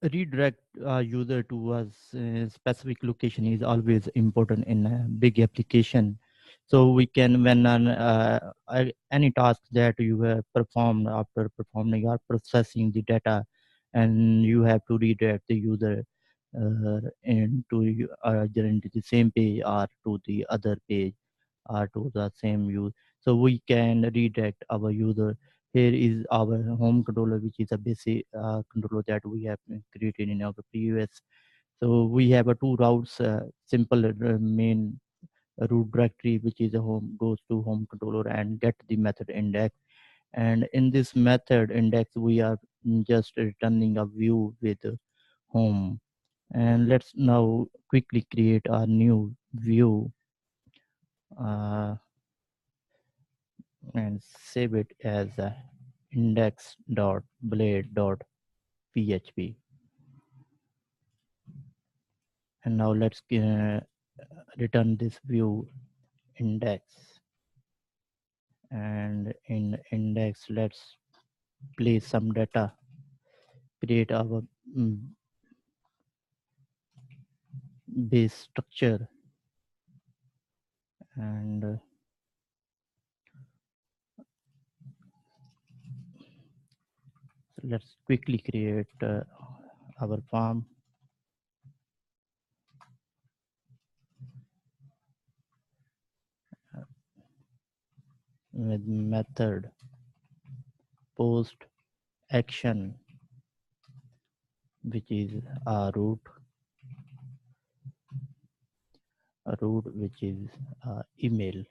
redirect user to a specific location is always important in a big application. So we can, when any task that you have performed, after performing or processing the data, and you have to redirect the user either into the same page or to the other page or to the same use. So we can redirect our user. Here is our home controller, which is a basic controller that we have created in our previous. So we have a two routes, simple main root directory, which is a home, goes to home controller and get the method index. And in this method index, we are just returning a view with home. And let's now quickly create a new view uh, and save it as index.blade.php. And now let's return this view index. And in index, let's place some data, create our mm, base structure, and let's quickly create our form with method post action, which is a root which is email.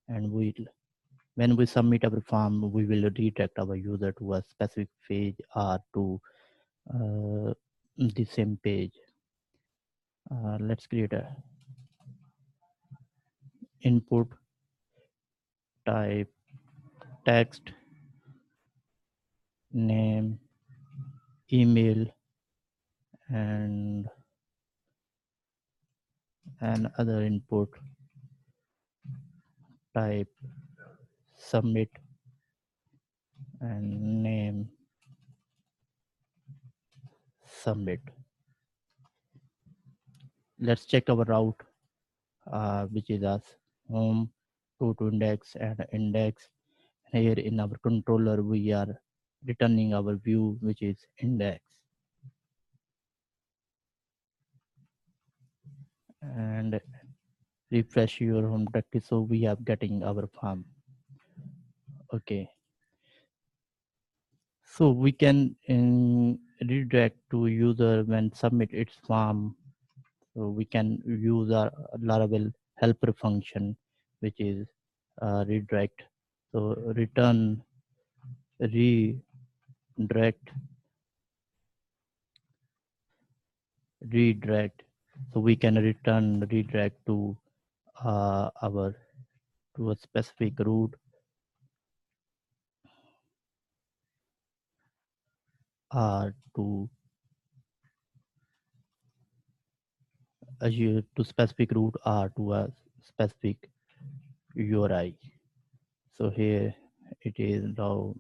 And when we submit our form, we will redirect our user to a specific page or to uh, the same page. Let's create a input type text, name, email, and other input type submit, and name submit. Let's check our route, which is as home to index and index. Here in our controller, we are returning our view, which is index. And refresh your home directory, so we are getting our farm. Okay, so we can redirect to user when submit its form. So we can use our Laravel helper function, which is redirect. So return redirect redirect. So we can return redirect to our to a specific route to to specific route or to a specific URI. So here it is now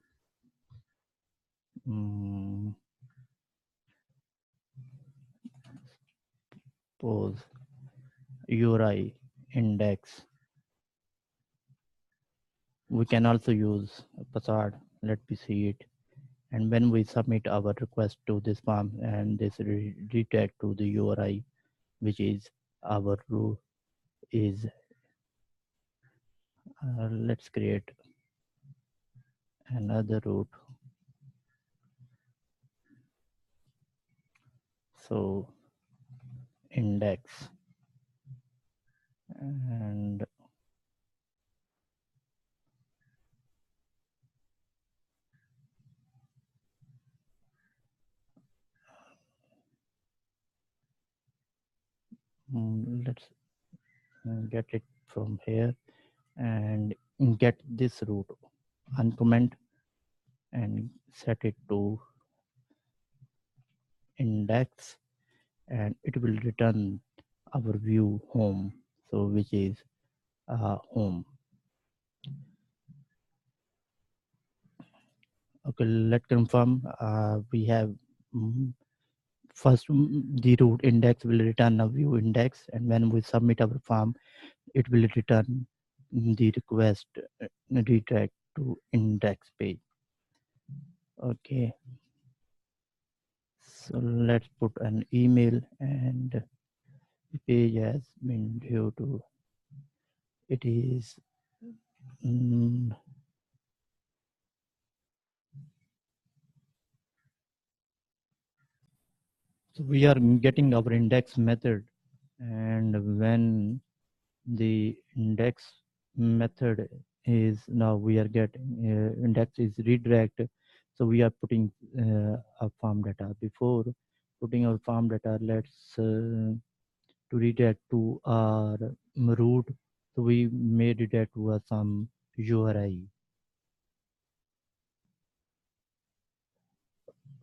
um, pose URI index. We can also use a password. Let me see it. And when we submit our request to this form, and this redirect to the URI, which is our route is let's create another route. So index, and let's get it from here and get this route, uncomment, and set it to index, and it will return our view home, so which is home. Okay, let's confirm we have mm, first the root index will return a view index, and when we submit our form, it will return the request redirect to index page. Okay, so let's put an email, and the page has been due to it is mm, so we are getting our index method, and when the index method is now we are getting index is redirect, so we are putting a farm data. Before putting our farm data, let's to redirect to our root, so we may redirect to some URI.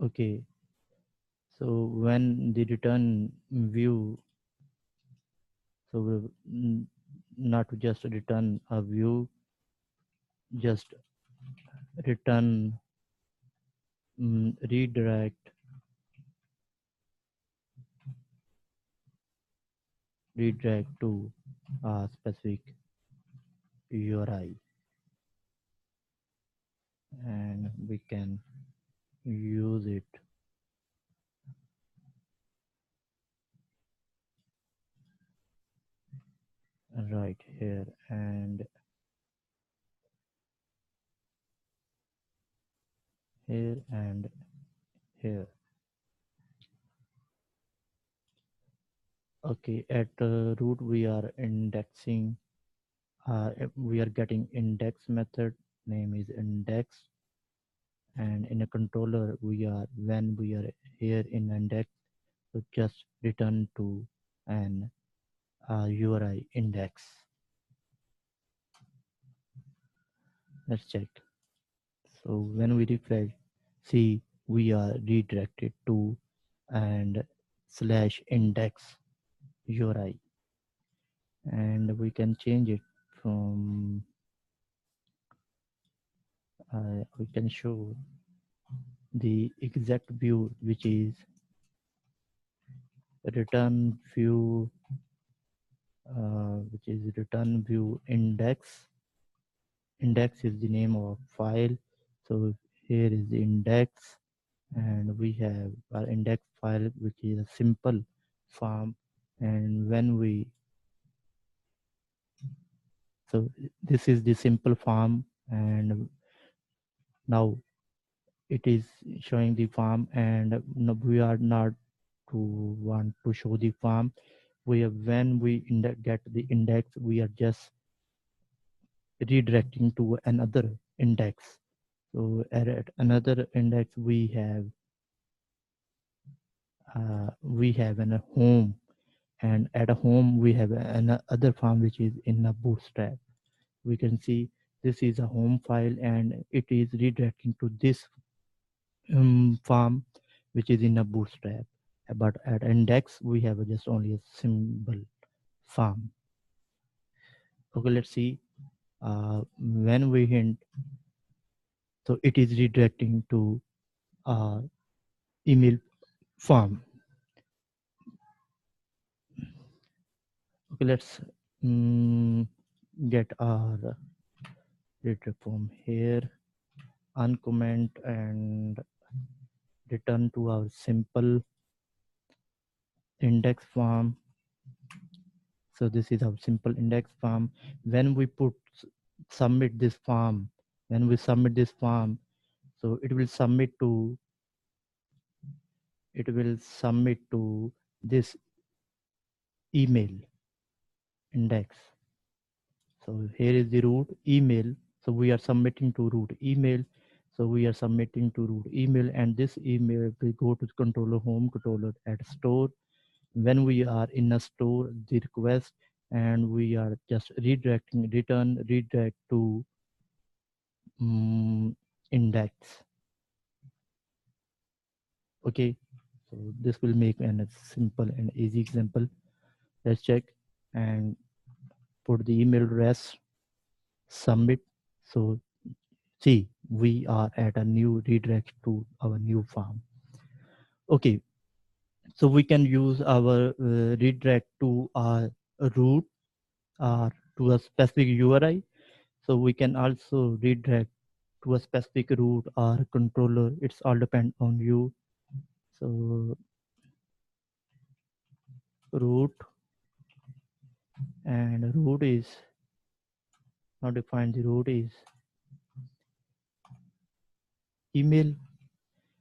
Okay, so when the return view, so not just return a view, just return redirect to a specific URI, and we can use it right here and here and here. Okay, at root we are indexing, we are getting index method, name is index, and in a controller we are, when we are here in index, so just return to an URI index. Let's check. So when we refresh, see we are redirected to and slash index URI, and we can change it from we can show the exact view, which is return view, which is return view index. Index is the name of file, so here is the index, and we have our index file, which is a simple form. And when we, so this is the simple form, and now it is showing the form, and no, we are not to want to show the form. We have, when we get the index, we are just redirecting to another index. So at another index we have an a home, and at a home we have an other farm which is in a bootstrap. We can see this is a home file, and it is redirecting to this farm which is in a bootstrap. But at index we have just only a simple farm. Okay, let's see when we hint, so it is redirecting to email farm. Okay, let's get our redirect form here, uncomment, and return to our simple index form. So this is our simple index form. When we put submit this form, when we submit this form, so it will submit to this email index. So here is the root email. So we are submitting to root email. So we are submitting to root email, and this email will go to the controller home controller at store. When we are in a store, the request, and we are just redirecting, redirect to index. Okay, so this will make a simple and easy example. Let's check and put the email address, submit. So see, we are at a new redirect to our new farm. Okay, So we can use our redirect to our root or to a specific URI. So we can also redirect to a specific root or controller. It's all depend on you. So root, and root is now defined. The root is email.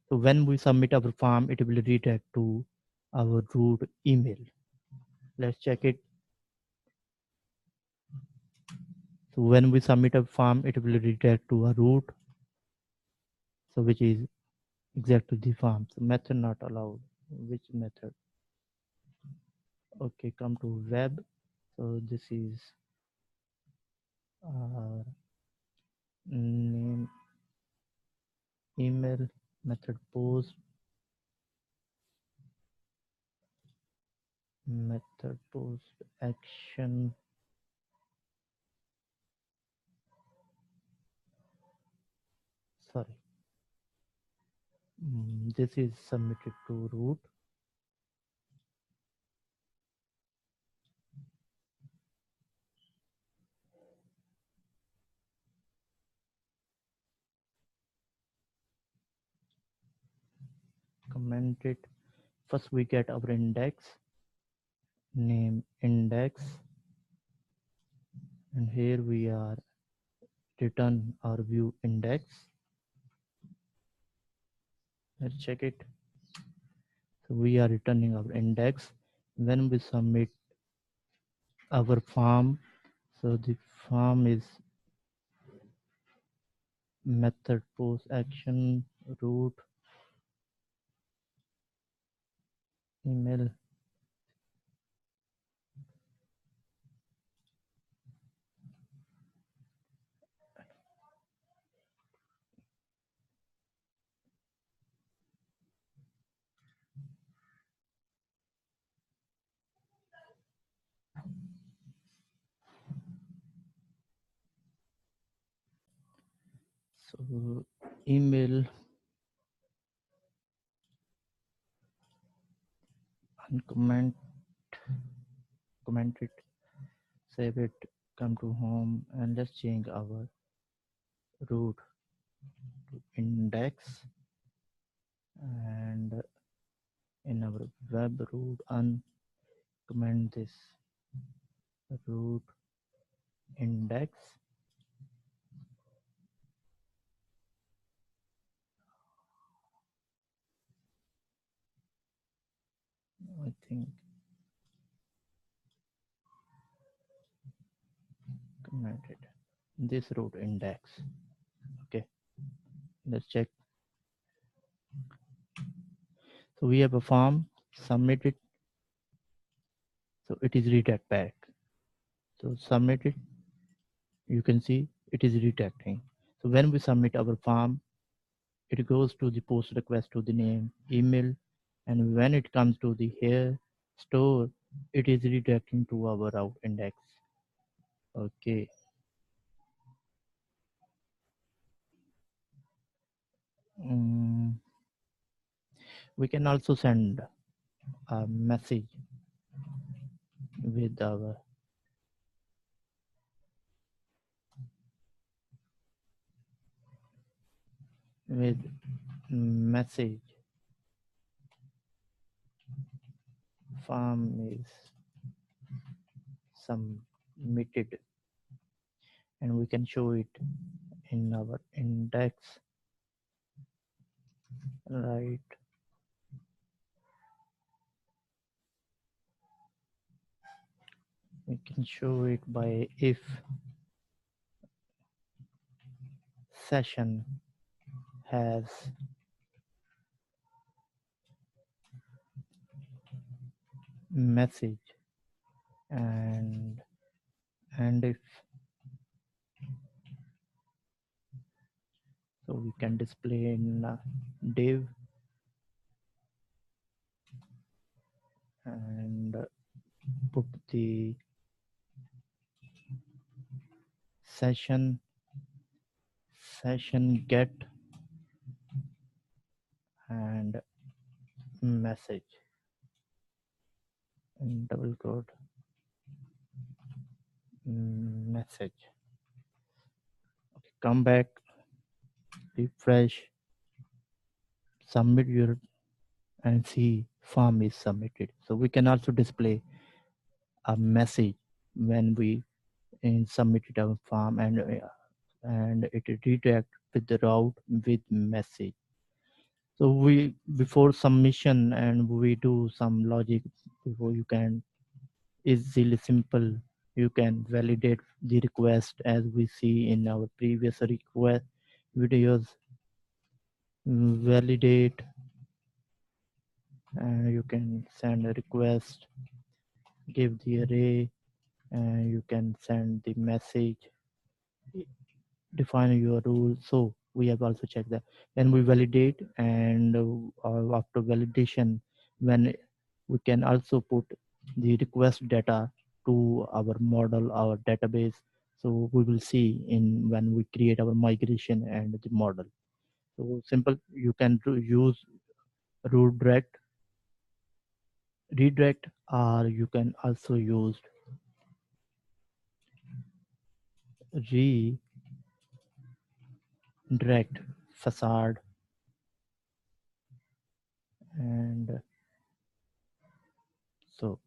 So when we submit our form, it will redirect to our root email. Let's check it. So when we submit a form, it will redirect to a root. So which is exactly the form. So method not allowed. Which method? Okay, come to web. So this is name, email, method post, method post action. Sorry, this is submitted to root. Comment it. First we get our index, name index, and here we are return our view index. Let's check it. So we are returning our index. When we submit our form, so the form is method post action root email. So email and comment it, save it, come to home, and let's change our root to index, and in our web root uncomment this root index. I think commented this root index. Okay, let's check. So we have a form, submit it, so it is redirect back. So submit it, you can see it is redirecting. So when we submit our form, it goes to the post request to the name email, and when it comes to the here store, it is redirecting to our route index. Okay. Mm, we can also send a message with our with message form is submitted, and we can show it in our index, right? We can show it by if session has message, and if so we can display in div and put the session get and message. and double quote message. Come back, refresh, submit your and see form is submitted. So we can also display a message when we submitted our form, and it redirect with the route with message. So we before submission and we do some logic before you can easily simple. You can validate the request as we see in our previous request videos. Validate, and you can send a request, give the array, and you can send the message, define your rule. So we have also checked that. Then we validate, and after validation, when we can also put the request data to our model, our database. So we will see in when we create our migration and the model. So simple, you can use redirect, redirect, or you can also use redirect facade, and so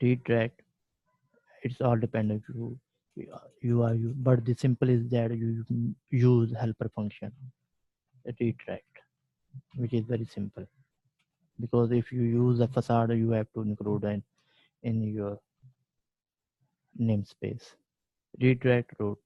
redirect, it's all dependent you are you, but the simple is that you use helper function redirect, which is very simple, because if you use a facade you have to include in your namespace redirect route.